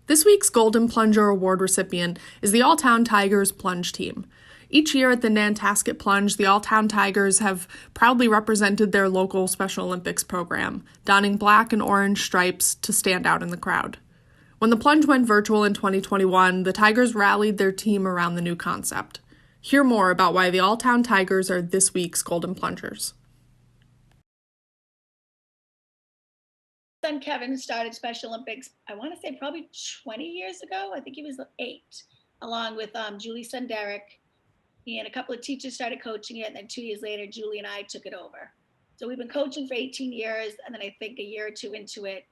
This week's Golden Plunger Award recipient is the All-Town Tigers Plunge team. Each year at the Nantasket Plunge, the All-Town Tigers have proudly represented their local Special Olympics program, donning black and orange stripes to stand out in the crowd. When the plunge went virtual in 2021, the Tigers rallied their team around the new concept. Hear more about why the All-Town Tigers are this week's Golden Plungers. Son Kevin started Special Olympics, I want to say probably 20 years ago. I think he was 8, along with Julie's son Derek. He and a couple of teachers started coaching it, and then 2 years later, Julie and I took it over. So we've been coaching for 18 years, and then I think a year or two into it,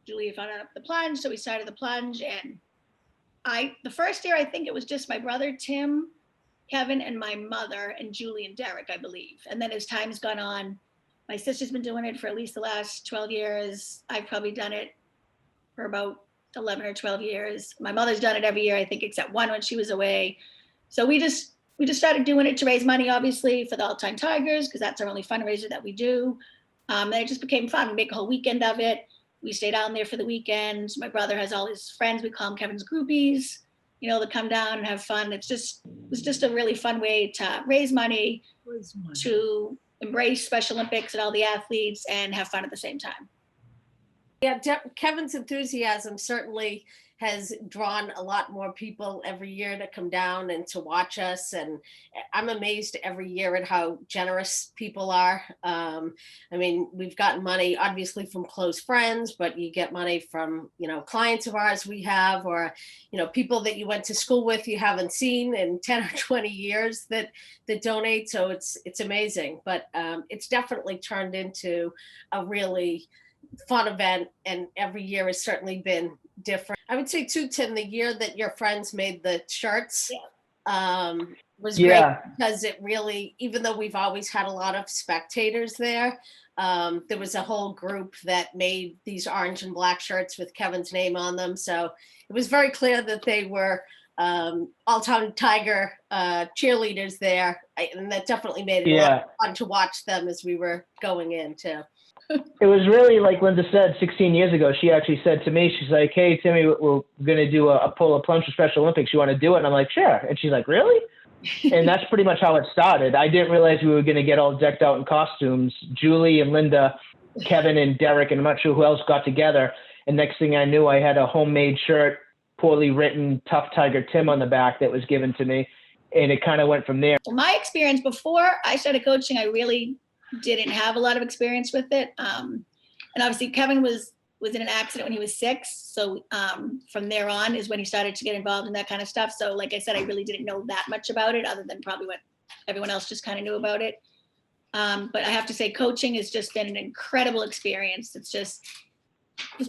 Julie found out the plunge, so we started the plunge. And the first year, I think it was just my brother Tim, Kevin, and my mother, and Julie and Derek, I believe. And then as time's gone on, my sister's been doing it for at least the last 12 years. I've probably done it for about 11 or 12 years. My mother's done it every year, I think, except one when she was away. So we just started doing it to raise money, obviously, for the All-Time Tigers, because that's our only fundraiser that we do. And it just became fun. We make a whole weekend of it. We stay down there for the weekend. My brother has all his friends. We call them Kevin's groupies, that come down and have fun. It was just a really fun way to raise money. To embrace Special Olympics and all the athletes and have fun at the same time. Yeah, Kevin's enthusiasm certainly has drawn a lot more people every year to come down and to watch us. And I'm amazed every year at how generous people are. We've gotten money obviously from close friends, but you get money from, clients of ours we have, or, people that you went to school with you haven't seen in 10 or 20 years that donate. So it's amazing, but it's definitely turned into a really fun event, and every year has certainly been different. I would say too, Tim, the year that your friends made the shirts was great, because it really, even though we've always had a lot of spectators there was a whole group that made these orange and black shirts with Kevin's name on them. So it was very clear that they were All-Town Tiger cheerleaders there, and that definitely made it a lot of fun to watch them as we were going in too. It was really like Linda said 16 years ago. She actually said to me, she's like, "Hey, Timmy, we're going to do a pull plunge for Special Olympics. You want to do it?" And I'm like, "Sure." And she's like, "Really?" And that's pretty much how it started. I didn't realize we were going to get all decked out in costumes. Julie and Linda, Kevin and Derek, and I'm not sure who else got together. And next thing I knew, I had a homemade shirt, poorly written, Tough Tiger Tim on the back that was given to me. And it kind of went from there. Well, my experience before I started coaching, I really didn't have a lot of experience with it. And obviously Kevin was in an accident when he was 6. So from there on is when he started to get involved in that kind of stuff. So like I said, I really didn't know that much about it, other than probably what everyone else just kind of knew about it. But I have to say, coaching has just been an incredible experience.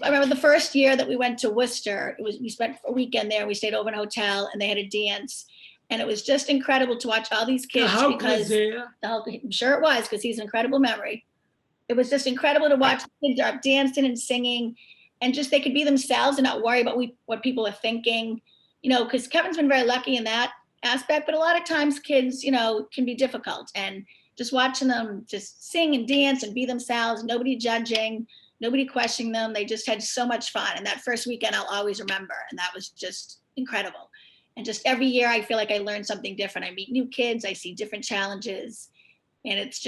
I remember the first year that we went to Worcester, we spent a weekend there. We stayed over in a hotel, and they had a dance. And it was just incredible to watch all these kids, because I'm sure it was, because he's an incredible memory. It was just incredible to watch the kids up dancing and singing, and just they could be themselves and not worry about what people are thinking, because Kevin's been very lucky in that aspect. But a lot of times kids, can be difficult, and just watching them just sing and dance and be themselves, nobody judging, nobody questioning them. They just had so much fun. And that first weekend I'll always remember. And that was just incredible. And just every year, I feel like I learn something different. I meet new kids, I see different challenges, and it's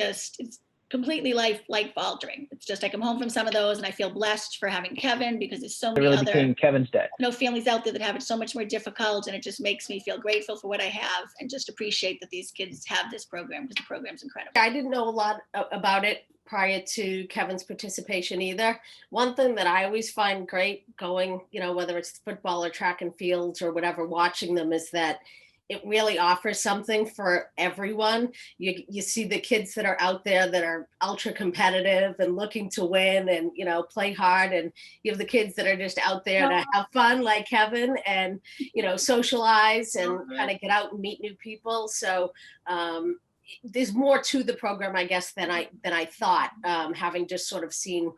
completely life altering. It's just I come home from some of those, and I feel blessed for having Kevin, because there's so many other became Kevin's dad. Families out there that have it so much more difficult, and it just makes me feel grateful for what I have, and just appreciate that these kids have this program, because the program's incredible. I didn't know a lot about it prior to Kevin's participation either. One thing that I always find great going, whether it's football or track and fields or whatever, watching them, is that it really offers something for everyone. You see the kids that are out there that are ultra competitive and looking to win and, play hard. And you have the kids that are just out there to have fun, like Kevin, and, socialize and kind of get out and meet new people. So, there's more to the program, I guess, than I thought, having just sort of seen,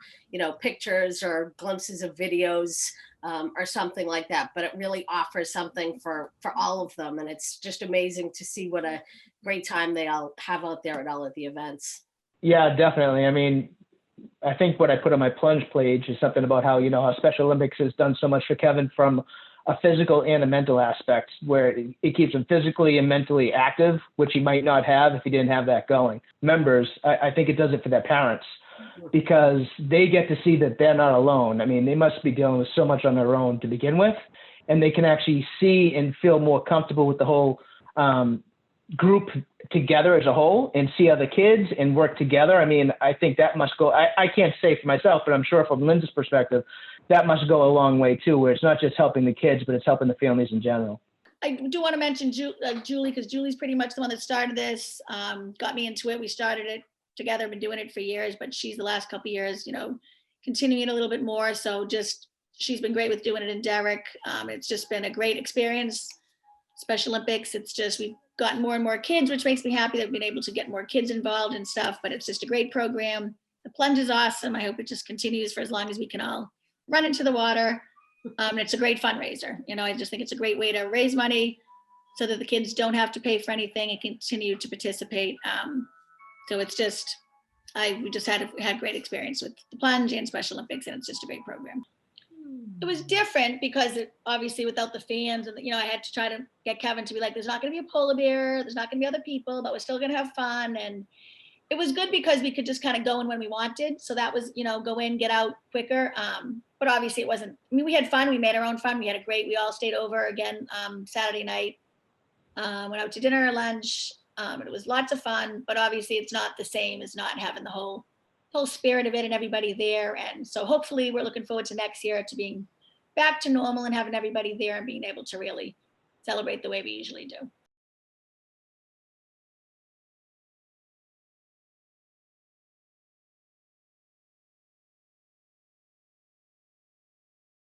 pictures or glimpses of videos or something like that. But it really offers something for all of them. And it's just amazing to see what a great time they all have out there at all of the events. Yeah, definitely. I mean, I think what I put on my plunge page is something about how, how Special Olympics has done so much for Kevin from a physical and a mental aspect, where it keeps him physically and mentally active, which he might not have if he didn't have that going. Members, I think it does it for their parents, because they get to see that they're not alone. I mean, they must be dealing with so much on their own to begin with, and they can actually see and feel more comfortable with the whole group together as a whole, and see other kids and work together. I mean, I think that must go, I can't say for myself, but I'm sure from Linda's perspective, that must go a long way too, where it's not just helping the kids, but it's helping the families in general. I do want to mention Julie, because Julie's pretty much the one that started this, got me into it. We started it together, been doing it for years, but she's the last couple of years, continuing it a little bit more. So just, she's been great with doing it in Derek. It's just been a great experience. Special Olympics, it's just, we've gotten more and more kids, which makes me happy that we've been able to get more kids involved and stuff, but it's just a great program. The plunge is awesome. I hope it just continues for as long as we can all run into the water. It's a great fundraiser. I just think it's a great way to raise money so that the kids don't have to pay for anything and continue to participate. So it's just, we just had great experience with the plunge and Special Olympics, and it's just a great program. It was different because obviously without the fans, and I had to try to get Kevin to be like, there's not going to be a polar bear, there's not going to be other people, but we're still going to have fun. And it was good because we could just kind of go in when we wanted. So that was, go in, get out quicker. But obviously it wasn't, we had fun. We made our own fun. We all stayed over again Saturday night, went out to dinner, lunch. It was lots of fun, but obviously it's not the same as not having the whole spirit of it and everybody there. And so hopefully we're looking forward to next year to being back to normal and having everybody there and being able to really celebrate the way we usually do.